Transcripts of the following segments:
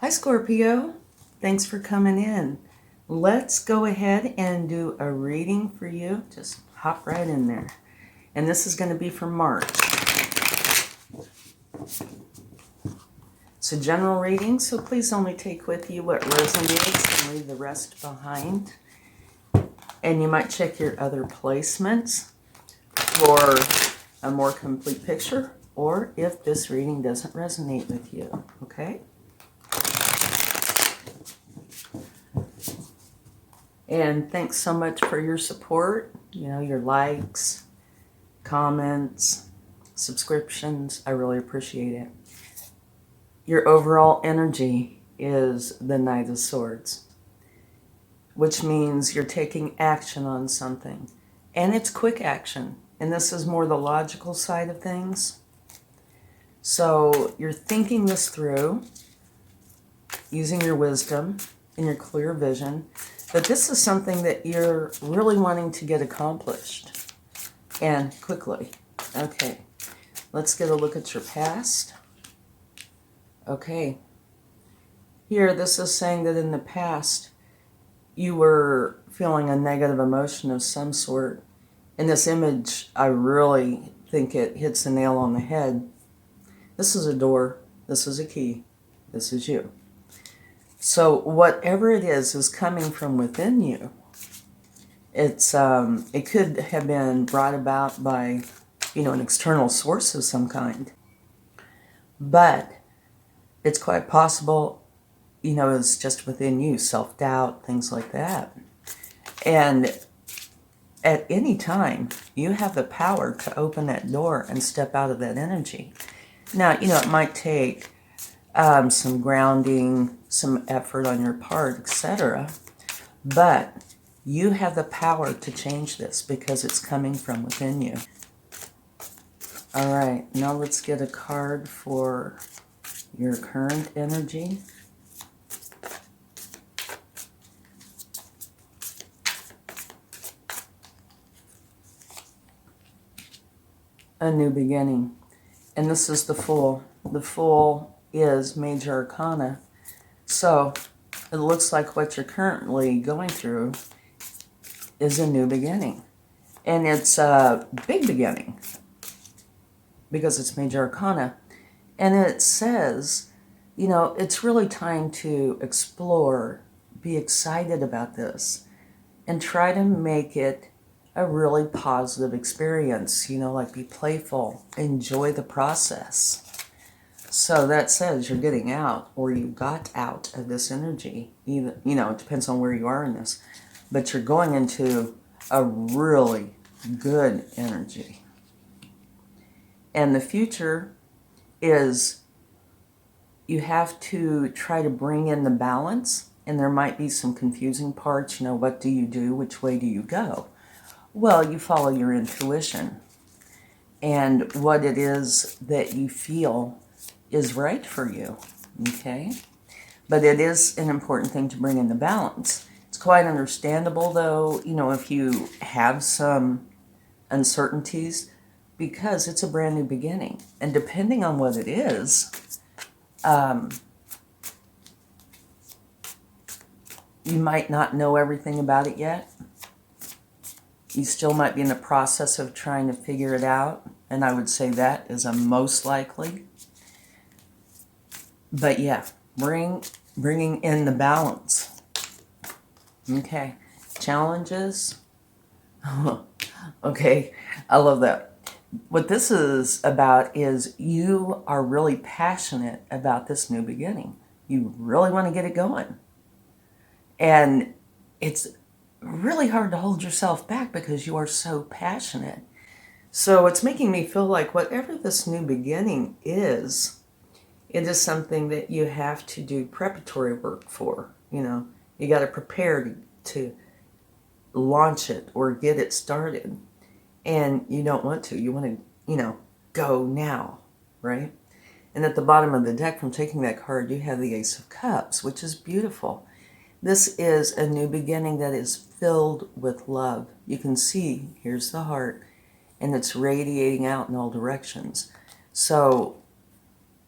Hi Scorpio, thanks for coming in. Let's go ahead and do a reading for you. Just hop right in there. And this is going to be for March. It's a general reading, so please only take with you what resonates and leave the rest behind. And you might check your other placements for a more complete picture, or if this reading doesn't resonate with you, okay? And thanks so much for your support, your likes, comments, subscriptions. I really appreciate it. Your overall energy is the Knight of Swords, which means you're taking action on something. And it's quick action. And this is more the logical side of things. So you're thinking this through, using your wisdom and your clear vision. But this is something that you're really wanting to get accomplished, and quickly. Okay, let's get a look at your past. Okay, here this is saying that in the past you were feeling a negative emotion of some sort. In this image, I really think it hits the nail on the head. This is a door, this is a key, this is you. So whatever it is coming from within you. It could have been brought about by, an external source of some kind. But it's quite possible, it's just within you, self-doubt, things like that. And at any time, you have the power to open that door and step out of that energy. Now, it might take some grounding, some effort on your part, etc. But you have the power to change this because it's coming from within you. All right, now let's get a card for your current energy. A new beginning. And this is the Fool. The Fool is Major Arcana. So it looks like what you're currently going through is a new beginning. And it's a big beginning because it's Major Arcana. And it says, it's really time to explore, be excited about this, and try to make it a really positive experience, like be playful, enjoy the process. So that says you're getting out, or you got out of this energy. Either, it depends on where you are in this, but you're going into a really good energy. And the future is you have to try to bring in the balance, and there might be some confusing parts. What do you do? Which way do you go? Well, you follow your intuition and what it is that you feel is right for you, okay? But it is an important thing to bring in the balance. It's quite understandable, though, if you have some uncertainties, because it's a brand new beginning. And depending on what it is, you might not know everything about it yet. You still might be in the process of trying to figure it out, and I would say that is a most likely. But yeah, bringing in the balance. Okay, challenges. Okay, I love that. What this is about is you are really passionate about this new beginning. You really want to get it going. And it's really hard to hold yourself back because you are so passionate. So it's making me feel like whatever this new beginning is, it is something that you have to do preparatory work for. You got to prepare to launch it or get it started. And you don't want to. You want to, go now, right? And at the bottom of the deck, from taking that card, you have the Ace of Cups, which is beautiful. This is a new beginning that is filled with love. You can see, here's the heart, and it's radiating out in all directions. So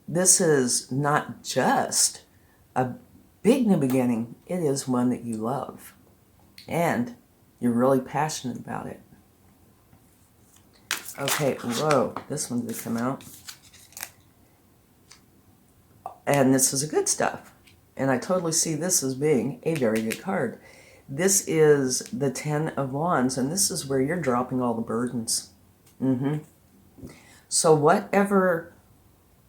this is not just a big new beginning, it is one that you love. And you're really passionate about it. Okay, whoa, this one did come out. And this is a good stuff. And I totally see this as being a very good card. This is the 10 of Wands, and this is where you're dropping all the burdens. So whatever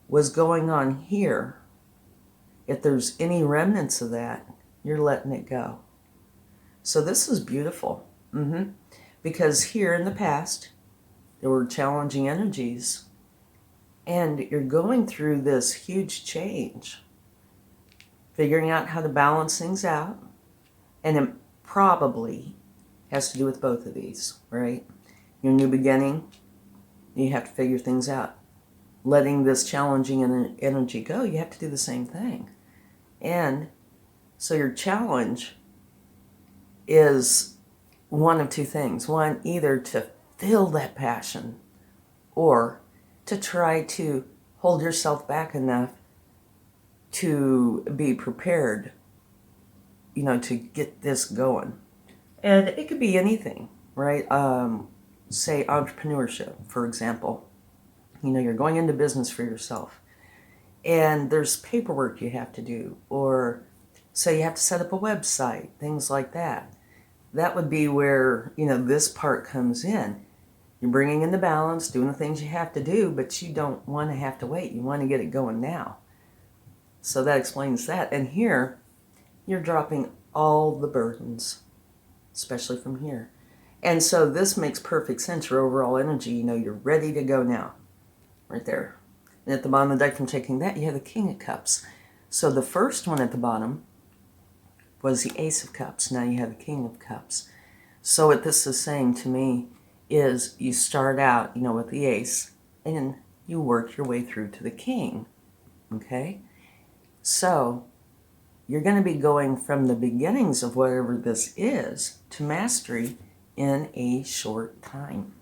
was going on here, if there's any remnants of that, you're letting it go. So this is beautiful. Because here in the past, there were challenging energies, and you're going through this huge change, figuring out how to balance things out, and it probably has to do with both of these, right? Your new beginning, you have to figure things out. Letting this challenging energy go, you have to do the same thing. And so your challenge is one of two things. One, either to feel that passion or to try to hold yourself back enough to be prepared, to get this going. And it could be anything, right? Say entrepreneurship, for example. You're going into business for yourself, and there's paperwork you have to do, or say you have to set up a website, things like that. That would be where, this part comes in. You're bringing in the balance, doing the things you have to do, but you don't want to have to wait. You want to get it going now. So that explains that. And here, you're dropping all the burdens, especially from here. And so this makes perfect sense. Your overall energy, you're ready to go now. Right there. And at the bottom of the deck, from taking that, you have the King of Cups. So the first one at the bottom was the Ace of Cups. Now you have the King of Cups. So what this is saying to me is you start out, with the Ace, and you work your way through to the King. Okay? So you're going to be going from the beginnings of whatever this is to mastery in a short time.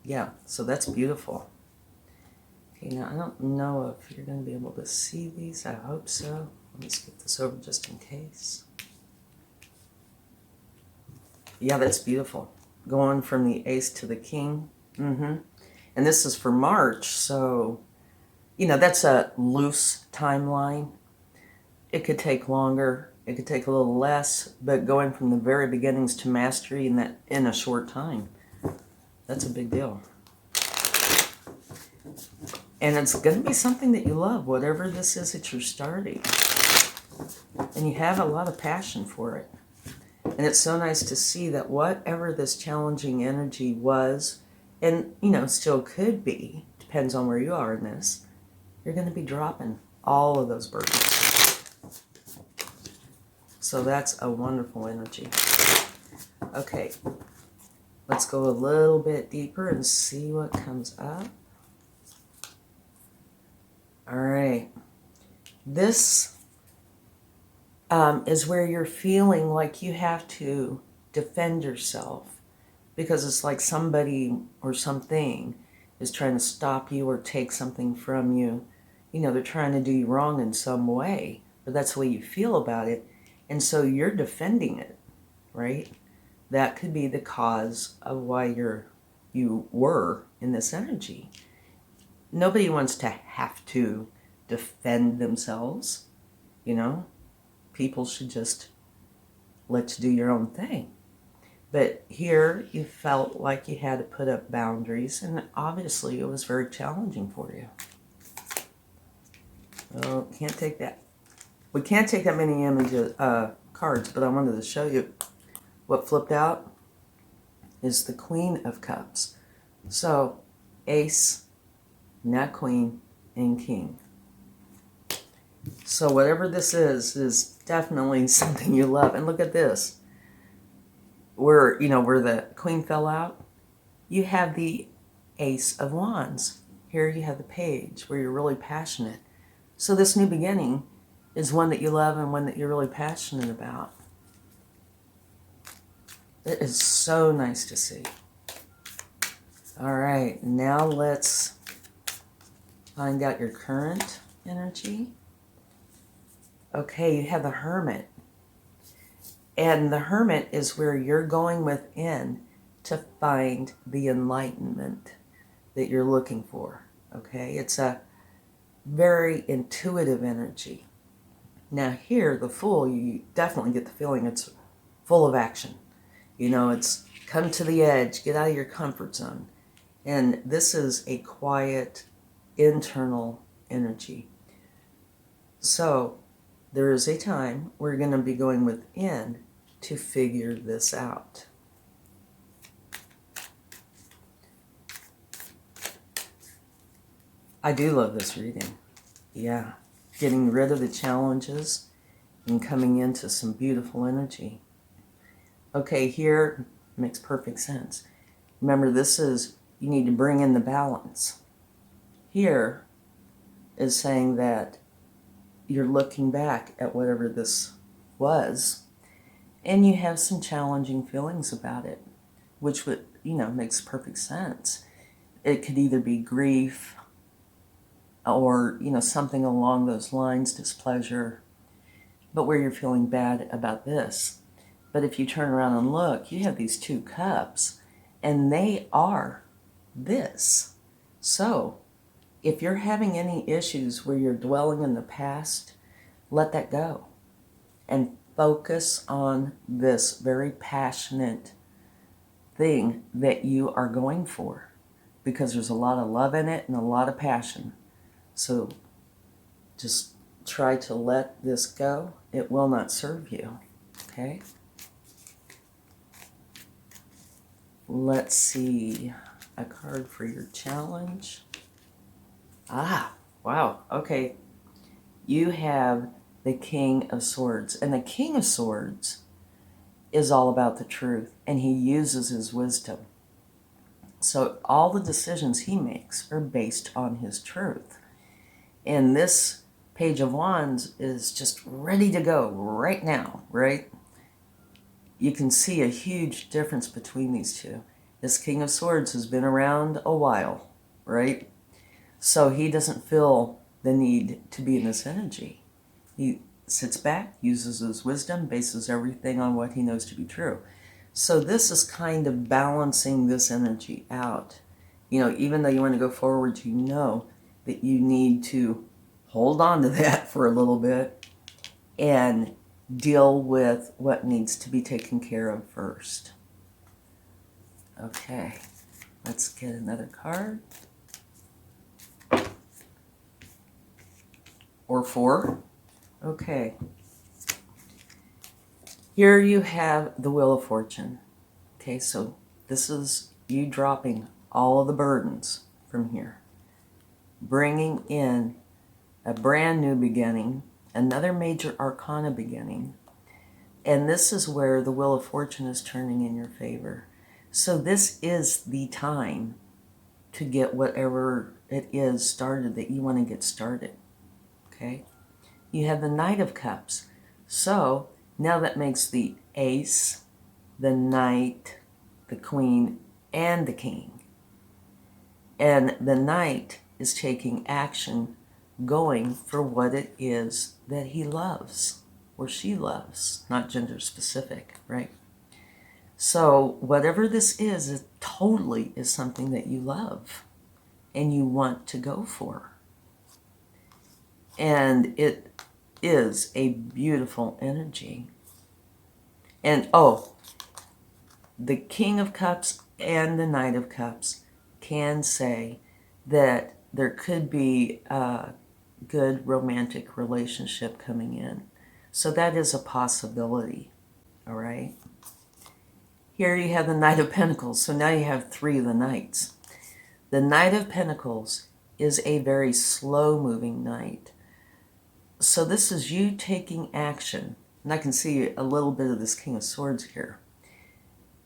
Yeah, so that's beautiful. Okay, now I don't know if you're going to be able to see these. I hope so. Let me skip this over just in case. Yeah, that's beautiful. Going from the Ace to the King. And this is for March, so, that's a loose timeline. It could take longer. It could take a little less, but going from the very beginnings to mastery in a short time, that's a big deal. And it's going to be something that you love, whatever this is that you're starting. And you have a lot of passion for it. And it's so nice to see that whatever this challenging energy was, and, still could be, depends on where you are in this, you're going to be dropping all of those burdens. So that's a wonderful energy. Okay, let's go a little bit deeper and see what comes up. All right, this is where you're feeling like you have to defend yourself because it's like somebody or something is trying to stop you or take something from you. They're trying to do you wrong in some way, but that's the way you feel about it. And so you're defending it, right? That could be the cause of why you were in this energy. Nobody wants to have to defend themselves, People should just let you do your own thing. But here you felt like you had to put up boundaries, and obviously it was very challenging for you. Oh, can't take that. We can't take that many cards, but I wanted to show you what flipped out is the Queen of Cups. So, Ace, now Queen, and King. So whatever this is definitely something you love. And look at this. Where the Queen fell out, you have the Ace of Wands. Here you have the Page, where you're really passionate. So this new beginning is one that you love and one that you're really passionate about. It is so nice to see. All right, now let's find out your current energy. Okay, you have the Hermit. And the Hermit is where you're going within to find the enlightenment that you're looking for. Okay, it's a very intuitive energy. Now here, the Fool, you definitely get the feeling it's full of action. You know, it's come to the edge, get out of your comfort zone. And this is a quiet, internal energy. So there is a time we're going to be going within to figure this out. I do love this reading. Yeah. Getting rid of the challenges and coming into some beautiful energy. Okay, here makes perfect sense. Remember, this is, you need to bring in the balance. Here is saying that you're looking back at whatever this was, and you have some challenging feelings about it, which would, makes perfect sense. It could either be grief or, something along those lines, displeasure, but where you're feeling bad about this. But if you turn around and look, you have these 2 cups, and they are this. So if you're having any issues where you're dwelling in the past, let that go and focus on this very passionate thing that you are going for, because there's a lot of love in it and a lot of passion. So just try to let this go. It will not serve you. Okay? Let's see. A card for your challenge. Ah, wow. Okay. You have the King of Swords. And the King of Swords is all about the truth. And he uses his wisdom. So all the decisions he makes are based on his truth. And this Page of Wands is just ready to go right now, right? You can see a huge difference between these two. This King of Swords has been around a while, right? So he doesn't feel the need to be in this energy. He sits back, uses his wisdom, bases everything on what he knows to be true. So this is kind of balancing this energy out. Even though you want to go forward, you know that you need to hold on to that for a little bit and deal with what needs to be taken care of first. Okay, let's get another card. Or 4. Okay. Here you have the Wheel of Fortune. Okay, so this is you dropping all of the burdens from here, bringing in a brand new beginning, another major arcana beginning. And this is where the Wheel of Fortune is turning in your favor. So this is the time to get whatever it is started that you want to get started. Okay? You have the Knight of Cups. So now that makes the Ace, the Knight, the Queen, and the King. And the Knight is taking action, going for what it is that he loves or she loves, not gender specific, right? So whatever this is, it totally is something that you love and you want to go for. And it is a beautiful energy. And the King of Cups and the Knight of Cups can say that there could be a good romantic relationship coming in. So that is a possibility, all right? Here you have the Knight of Pentacles. So now you have 3 of the Knights. The Knight of Pentacles is a very slow-moving knight. So this is you taking action. And I can see a little bit of this King of Swords here.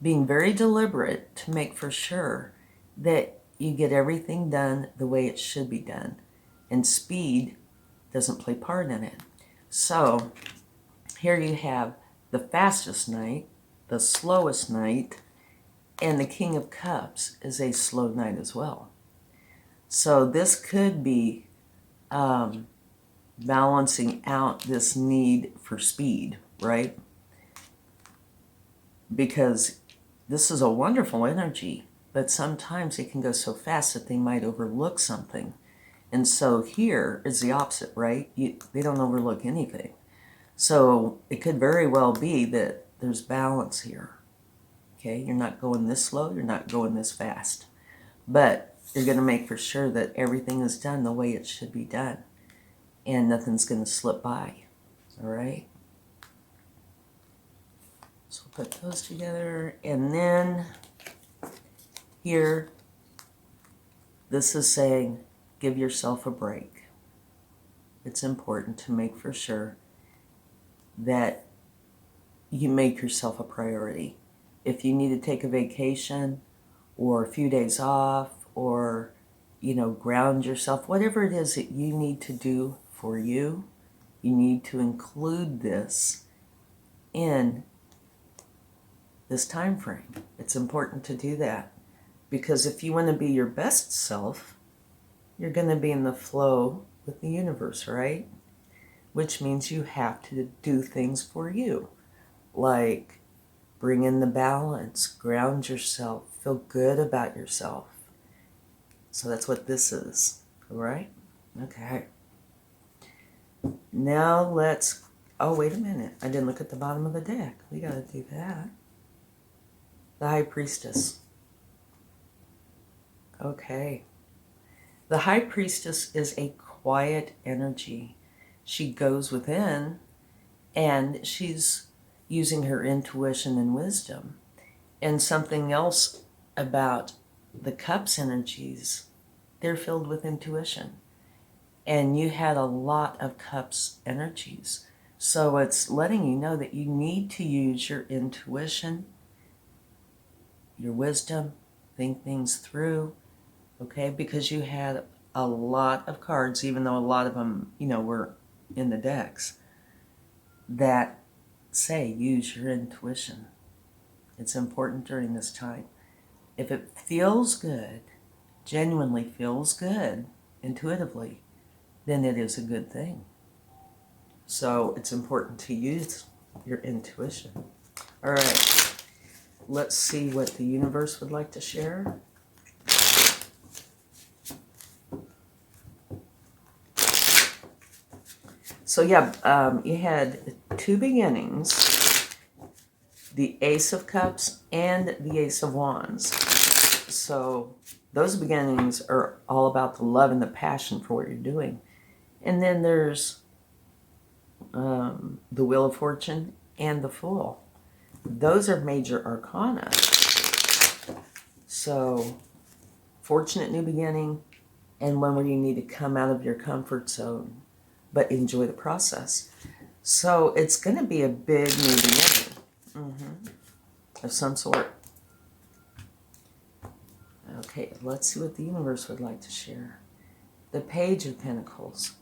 Being very deliberate to make for sure that you get everything done the way it should be done. And speed doesn't play part in it. So here you have the fastest knight, the slowest knight, and the King of Cups is a slow knight as well. So this could be balancing out this need for speed, right? Because this is a wonderful energy, but sometimes it can go so fast that they might overlook something. And so here is the opposite, right? They don't overlook anything. So it could very well be that there's balance here. Okay, you're not going this slow, you're not going this fast. But you're going to make for sure that everything is done the way it should be done. And nothing's going to slip by. All right? So we'll put those together. And then here, this is saying, give yourself a break. It's important to make for sure that you make yourself a priority. If you need to take a vacation or a few days off or, ground yourself, whatever it is that you need to do for you, you need to include this in this time frame. It's important to do that because if you want to be your best self, you're going to be in the flow with the universe, right? Which means you have to do things for you, like bring in the balance, ground yourself, feel good about yourself. So that's what this is, all right? Okay. Now let's, oh, wait a minute. I didn't look at the bottom of the deck. We got to do that. The High Priestess. Okay. The High Priestess is a quiet energy. She goes within and she's using her intuition and wisdom. And something else about the Cups energies, they're filled with intuition. And you had a lot of Cups energies. So it's letting you know that you need to use your intuition, your wisdom, think things through, okay? Because you had a lot of cards, even though a lot of them, were in the decks, that say use your intuition. It's important during this time. If it feels good, genuinely feels good, intuitively, then it is a good thing. So it's important to use your intuition. All right, let's see what the universe would like to share. So yeah, you had two beginnings, the Ace of Cups and the Ace of Wands. So those beginnings are all about the love and the passion for what you're doing. And then there's the Wheel of Fortune and the Fool. Those are major arcana. So fortunate new beginning and one where you need to come out of your comfort zone, but enjoy the process. So it's going to be a big new beginning of some sort. Okay, let's see what the universe would like to share. The Page of Pentacles.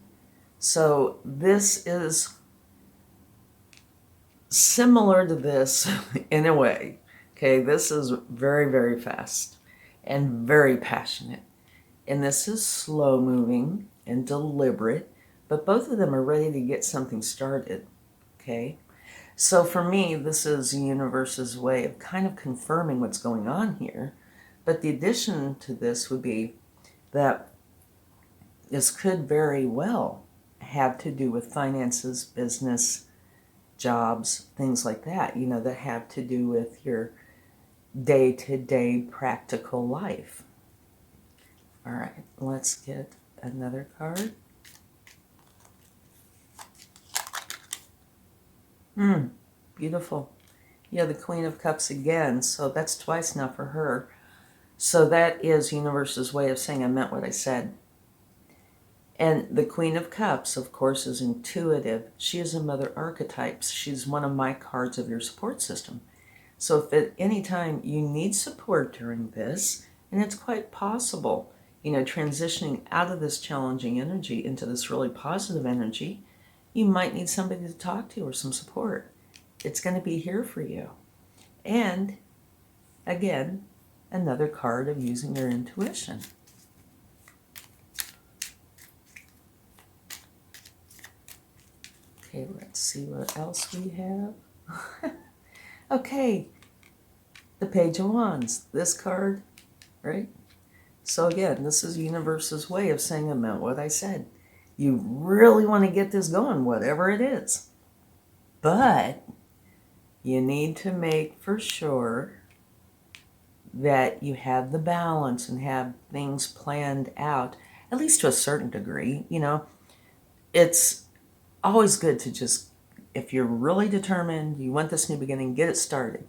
So this is similar to this in a way. Okay, this is very, very fast and very passionate. And this is slow moving and deliberate, but both of them are ready to get something started. Okay, so for me, this is the universe's way of kind of confirming what's going on here. But the addition to this would be that this could very well have to do with finances, business, jobs, things like that, that have to do with your day-to-day practical life. All right, let's get another card. Beautiful. Yeah, the Queen of Cups again, so that's twice now for her. So that is universe's way of saying I meant what I said. And the Queen of Cups, of course, is intuitive. She is a mother archetype. She's one of my cards of your support system. So if at any time you need support during this, and it's quite possible, transitioning out of this challenging energy into this really positive energy, you might need somebody to talk to or some support. It's going to be here for you. And again, another card of using your intuition. Okay, let's see what else we have. Okay, the Page of Wands, this card, right? So again, this is the universe's way of saying about what I said. You really want to get this going, whatever it is. But you need to make for sure that you have the balance and have things planned out, at least to a certain degree. You know, it's always good to just, if you're really determined, you want this new beginning, get it started.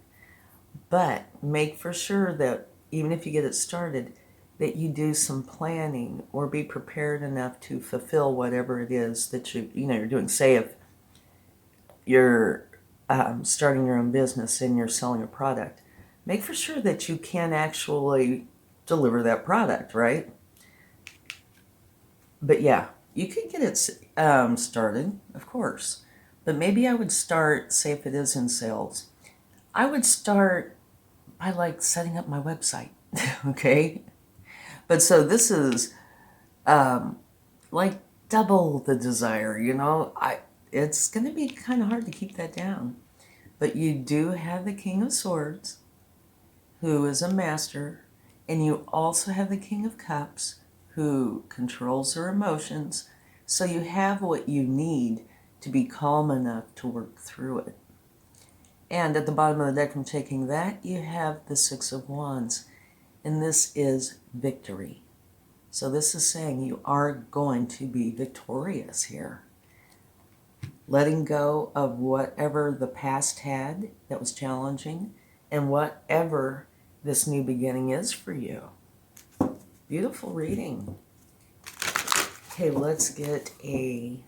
But make for sure that even if you get it started, that you do some planning or be prepared enough to fulfill whatever it is that you're doing. Say if you're starting your own business and you're selling a product, make for sure that you can actually deliver that product, right? But yeah, you could get it started, of course. But maybe I would start, say if it is in sales, I would start by like setting up my website, okay? But so this is like double the desire, you know? It's going to be kind of hard to keep that down. But you do have the King of Swords, who is a master, and you also have the King of Cups, who controls their emotions. So you have what you need to be calm enough to work through it. And at the bottom of the deck, I'm taking that, you have the Six of Wands. And this is victory. So this is saying you are going to be victorious here. Letting go of whatever the past had that was challenging and whatever this new beginning is for you. Beautiful reading. Okay, let's get a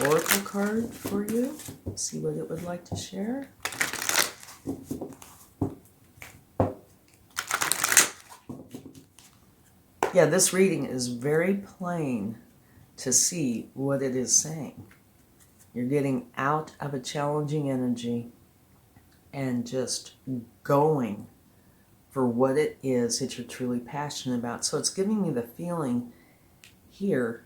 oracle card for you. See what it would like to share. Yeah, this reading is very plain to see what it is saying. You're getting out of a challenging energy and just going for what it is that you're truly passionate about. So it's giving me the feeling here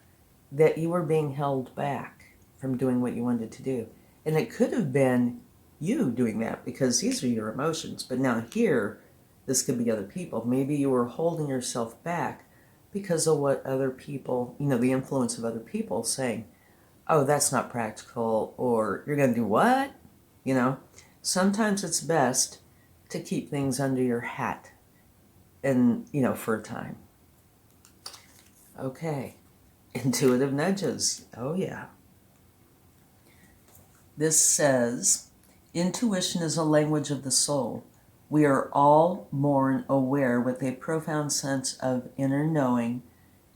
that you were being held back from doing what you wanted to do. And it could have been you doing that because these are your emotions. But now here, this could be other people. Maybe you were holding yourself back because of what other people, you know, the influence of other people saying, oh, that's not practical, or you're going to do what? You know, sometimes it's best to keep things under your hat and, you know, for a time. Okay. Intuitive nudges. Oh, yeah. This says, intuition is a language of the soul. We are all born aware with a profound sense of inner knowing.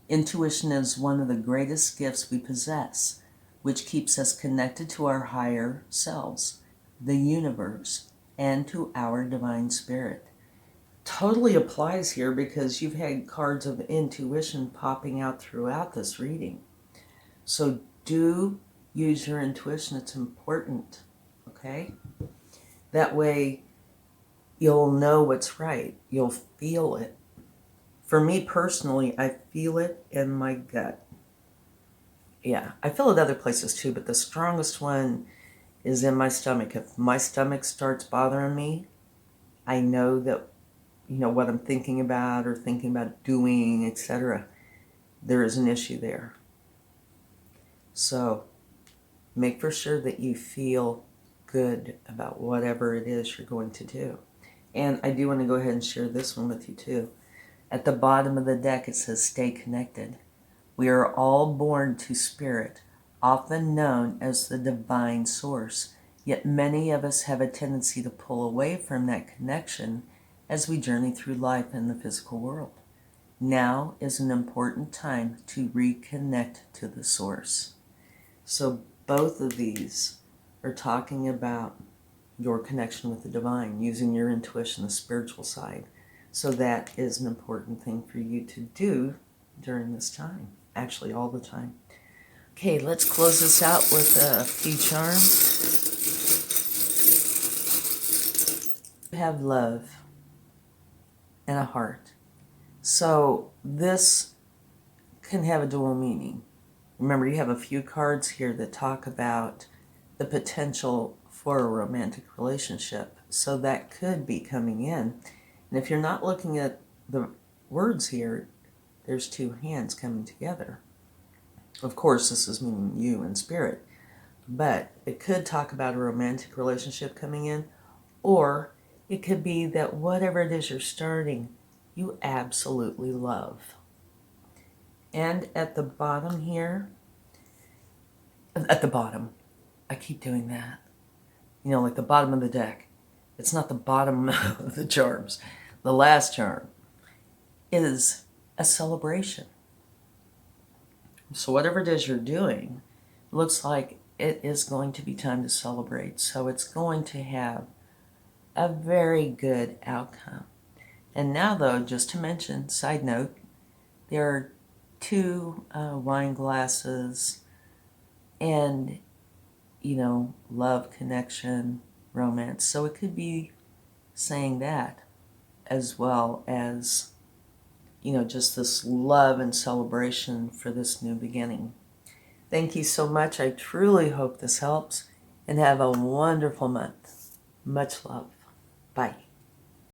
Intuition is one of the greatest gifts we possess, which keeps us connected to our higher selves, the universe, and to our divine spirit. Totally applies here because you've had cards of intuition popping out throughout this reading. So do use your intuition. It's important, okay? That way you'll know what's right. You'll feel it. For me personally, I feel it in my gut. Yeah, I feel it other places too, but the strongest one is in my stomach. If my stomach starts bothering me, I know that, you know, what I'm thinking about or thinking about doing, etc., there is an issue there. So make for sure that you feel good about whatever it is you're going to do. And I do want to go ahead and share this one with you too. At the bottom of the deck, it says, stay connected. We are all born to spirit, often known as the divine source, yet many of us have a tendency to pull away from that connection as we journey through life in the physical world. Now is an important time to reconnect to the source. So both of these are talking about your connection with the divine, using your intuition, the spiritual side. So that is an important thing for you to do during this time. Actually, all the time. Okay, let's close this out with a few charms. You have love and a heart. So this can have a dual meaning. Remember, you have a few cards here that talk about the potential for a romantic relationship. So that could be coming in. And if you're not looking at the words here, there's two hands coming together. Of course, this is meaning you in spirit. But it could talk about a romantic relationship coming in, or it could be that whatever it is you're starting, you absolutely love. And at the bottom here, at the bottom, I keep doing that. You know, like the bottom of the deck. It's not the bottom of the charms. The last charm is a celebration. So whatever it is you're doing, looks like it is going to be time to celebrate. So it's going to have a very good outcome. And now though, just to mention, side note, there are two wine glasses and, you know, love, connection, romance. So it could be saying that as well as, you know, just this love and celebration for this new beginning. Thank you so much. I truly hope this helps, and have a wonderful month. Much love. Bye.